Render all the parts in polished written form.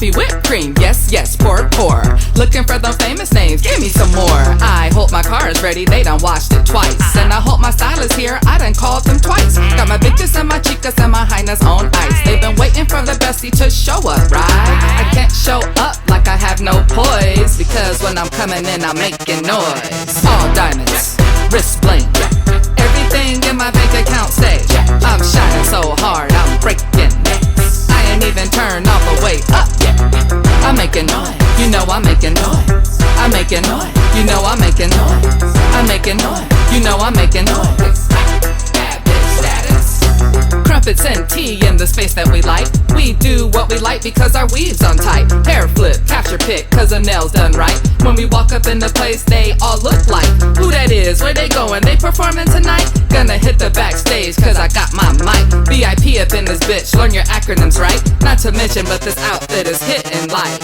coffee, whipped cream, yes, yes, pour, pour. Looking for those famous names, give me some more. I hope my car is ready, they done washed it twice. And I hope my stylist here, I done called them twice. Got my bitches and my chickas and my highness on ice. They've been waiting for the bestie to show up, right? I can't show up like I have no poise, because when I'm coming in, I'm making noise. All diamonds, wrist bling, everything in my bank account say I'm shining so hard, I'm breaking necks. I ain't even turned all the way up yet. I'm making noise, you know I'm making noise. I'm making noise, you know I'm making noise. I'm making noise, you know I'm making noise. Bad bitch status. Crumpets and tea in the space that we like. We do what we like because our weaves on tight. Hair flip, capture pick, cause the nails done right. When we walk up in the place, they all look like who that is, where they going, they performing tonight. Gonna hit the backstage cause I got my mic. VIP up in this bitch, learn your acronyms right. Not to mention, but this outfit is hitting like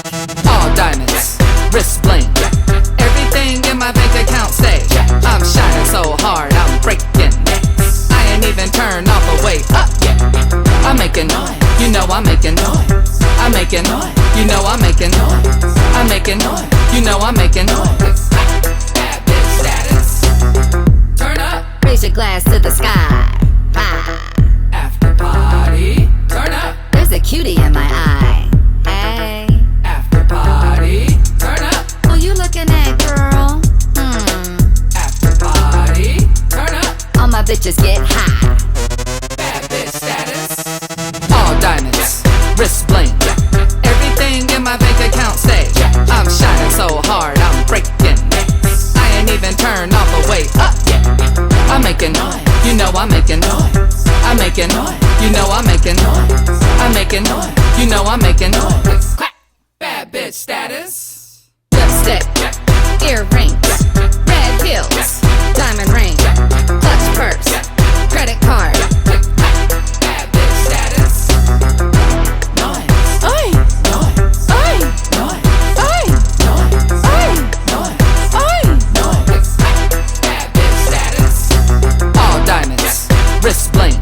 all diamonds, wrist bling, everything in my bank account say I'm shining so hard, I'm breaking necks. I ain't even turned all the way up yet. I'm making noise, you know I'm making noise. I'm making noise, you know I'm making noise. I'm making noise, you know I'm making noise. Bad bitch status. Turn up, raise your glass to the sky. Ah. After party. Turn up, There's a cutie in my eye. Hey, after party. Turn up, who you looking at, girl? after party. Turn up, All my bitches get high. bad bitch status. All diamonds, wrist bling, everything in my bank account say I'm shining so hard, I'm breaking necks. I ain't even turned all the way up yet. I'm making noise, you know I'm making noise. I'm making noise, you know I'm making noise. I'm making noise, you know I'm making noise. Clack, bad bitch status. Lipstick, earrings, red heels, diamond ring, clutch purse, credit card. Bad bitch status. Noise, Oi, noise, oi, noise, oi, noise, oi, noise. oi. Noise. Bad bitch status. All diamonds, wrist bling,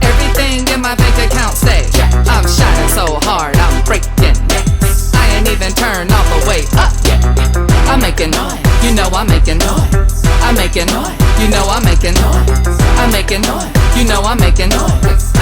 everything in my bank account say I'm shining so hard, I'm breaking necks. I ain't even turned all the way up yet. I'm making noise, you know I'm making noise. I'm making noise, you know I'm making noise. I'm making noise, you know I'm making noise.